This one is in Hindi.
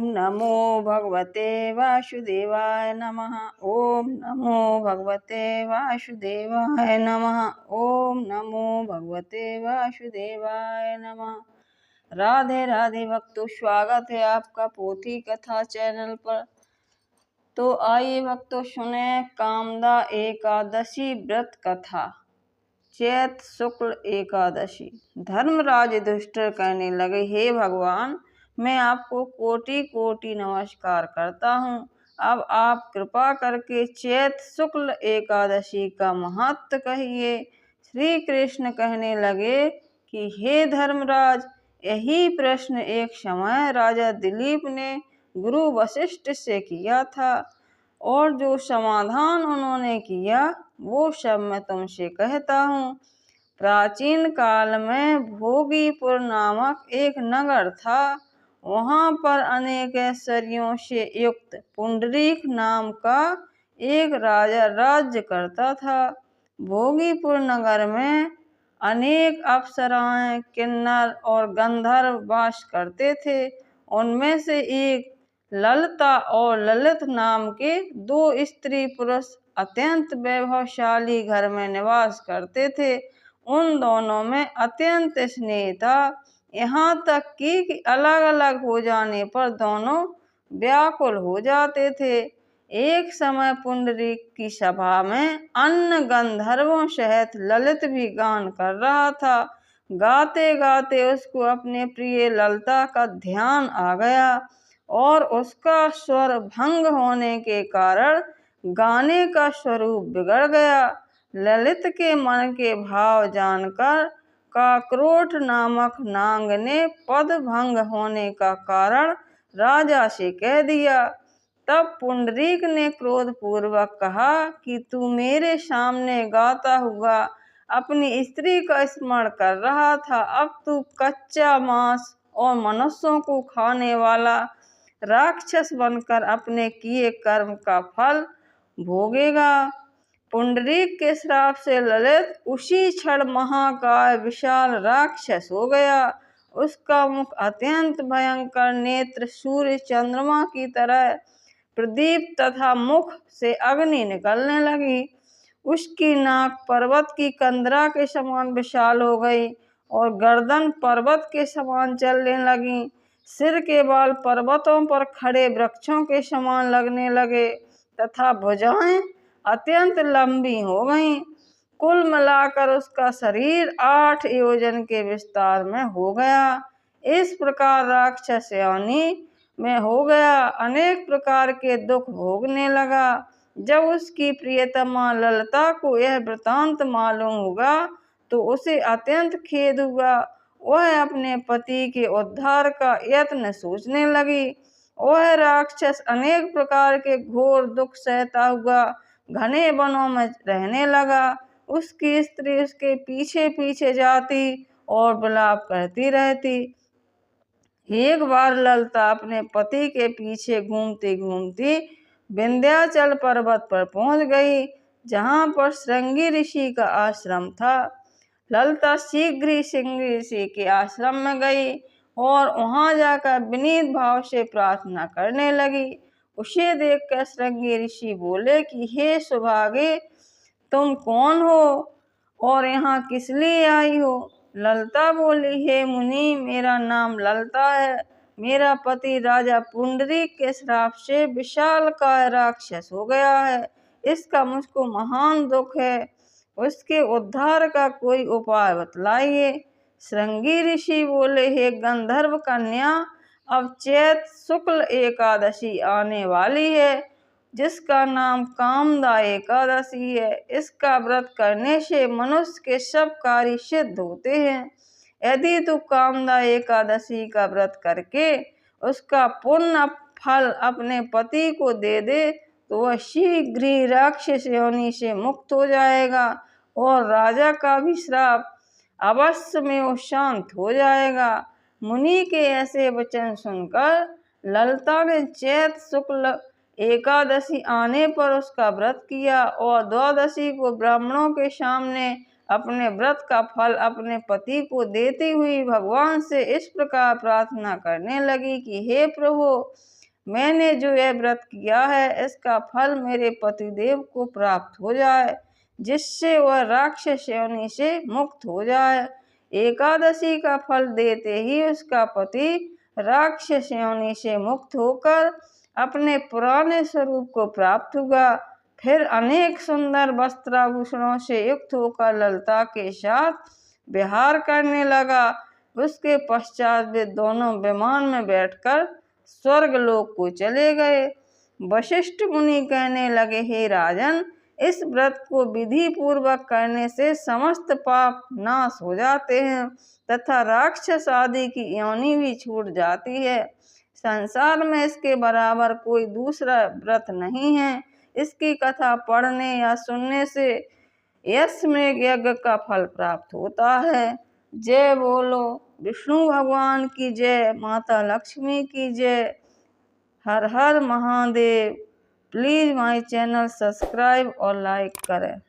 ओम नमो भगवते वासुदेवाय नमः। ओम नमो भगवते वासुदेवाय नमः। ओम नमो भगवते वासुदेवाय नमः। राधे राधे भक्तों, स्वागत है आपका पोथी कथा चैनल पर। तो आइए भक्तों, सुने कामदा एकादशी व्रत कथा। चैत शुक्ल एकादशी। धर्मराज युधिष्ठिर कहने लगे, हे भगवान, मैं आपको कोटि कोटि नमस्कार करता हूँ। अब आप कृपा करके चैत शुक्ल एकादशी का महत्व कहिए। श्री कृष्ण कहने लगे कि हे धर्मराज, यही प्रश्न एक समय राजा दिलीप ने गुरु वशिष्ठ से किया था, और जो समाधान उन्होंने किया वो सब मैं तुमसे कहता हूँ। प्राचीन काल में भोगीपुर नामक एक नगर था। वहाँ पर अनेक ऐश्वर्यों से युक्त पुंडरीक नाम का एक राजा राज्य करता था। भोगीपुर नगर में अनेक अप्सराएं, किन्नर और गंधर्व वास करते थे। उनमें से एक ललिता और ललित नाम के दो स्त्री पुरुष अत्यंत वैभवशाली घर में निवास करते थे। उन दोनों में अत्यंत स्नेह था, यहाँ तक कि अलग अलग हो जाने पर दोनों व्याकुल हो जाते थे। एक समय पुंडरीक की सभा में अन्य गंधर्वों सहित ललित भी गान कर रहा था। गाते गाते उसको अपने प्रिय ललिता का ध्यान आ गया, और उसका स्वर भंग होने के कारण गाने का स्वरूप बिगड़ गया। ललित के मन के भाव जानकर काकरोट नामक नाग ने पद भंग होने का कारण राजा से कह दिया। तब पुंडरीक ने क्रोध पूर्वक कहा कि तू मेरे सामने गाता हुआ अपनी स्त्री का स्मरण कर रहा था, अब तू कच्चा मांस और मनुष्यों को खाने वाला राक्षस बनकर अपने किए कर्म का फल भोगेगा। पुंडरीक के श्राप से ललित उसी क्षण महाकाय विशाल राक्षस हो गया। उसका मुख अत्यंत भयंकर, नेत्र सूर्य चंद्रमा की तरह प्रदीप तथा मुख से अग्नि निकलने लगी। उसकी नाक पर्वत की कंदरा के समान विशाल हो गई और गर्दन पर्वत के समान चलने लगी। सिर के बाल पर्वतों पर खड़े वृक्षों के समान लगने लगे तथा भुजाएं अत्यंत लंबी हो गईं। कुल मिलाकर उसका शरीर 8 योजन के विस्तार में हो गया। इस प्रकार राक्षस योनि में हो गया, अनेक प्रकार के दुख भोगने लगा। जब उसकी प्रियतमा ललिता को यह वृतांत मालूम हुआ तो उसे अत्यंत खेद हुआ। वह अपने पति के उद्धार का यत्न सोचने लगी। वह राक्षस अनेक प्रकार के घोर दुख सहता हुआ घने वनों में रहने लगा। उसकी स्त्री उसके पीछे पीछे जाती और विलाप करती रहती। एक बार ललिता अपने पति के पीछे घूमती घूमती विंध्याचल पर्वत पर पहुंच गई, जहां पर श्रृंगी ऋषि का आश्रम था। ललिता शीघ्र ही श्रृंगी ऋषि के आश्रम में गई और वहां जाकर विनीत भाव से प्रार्थना करने लगी। उसे देखकर श्रृंगी ऋषि बोले कि हे सुभागे, तुम कौन हो और यहाँ किस लिए आई हो? ललिता बोली, हे मुनि, मेरा नाम ललिता है। मेरा पति राजा पुंडरीक के श्राप से विशालकाय राक्षस हो गया है। इसका मुझको महान दुख है। उसके उद्धार का कोई उपाय बतलाइए। श्रृंगी ऋषि बोले, हे गंधर्व कन्या, अब चैत शुक्ल एकादशी आने वाली है, जिसका नाम कामदा एकादशी है। इसका व्रत करने से मनुष्य के सब कार्य सिद्ध होते हैं। यदि तू कामदा एकादशी का व्रत करके उसका पुण्य फल अपने पति को दे दे तो वह शीघ्र ही राक्षस योनि से मुक्त हो जाएगा और राजा का भी श्राप अवश्य में वो शांत हो जाएगा। मुनि के ऐसे वचन सुनकर ललिता ने चैत शुक्ल एकादशी आने पर उसका व्रत किया और द्वादशी को ब्राह्मणों के सामने अपने व्रत का फल अपने पति को देती हुई भगवान से इस प्रकार प्रार्थना करने लगी कि हे प्रभु, मैंने जो यह व्रत किया है इसका फल मेरे पतिदेव को प्राप्त हो जाए, जिससे वह राक्षस योनि से मुक्त हो जाए। एकादशी का फल देते ही उसका पति राक्षस योनि से मुक्त होकर अपने पुराने स्वरूप को प्राप्त हुआ। फिर अनेक सुंदर वस्त्राभूषणों से युक्त होकर ललिता के साथ विहार करने लगा। उसके पश्चात वे दोनों विमान में बैठकर स्वर्ग लोक को चले गए। वशिष्ठ मुनि कहने लगे, हे राजन, इस व्रत को विधि पूर्वक करने से समस्त पाप नाश हो जाते हैं तथा राक्षस आदि की योनि भी छूट जाती है। संसार में इसके बराबर कोई दूसरा व्रत नहीं है। इसकी कथा पढ़ने या सुनने से यज्ञ यज्ञ का फल प्राप्त होता है। जय बोलो विष्णु भगवान की जय, माता लक्ष्मी की जय। हर हर Mahadev. Please my channel subscribe और लाइक करें।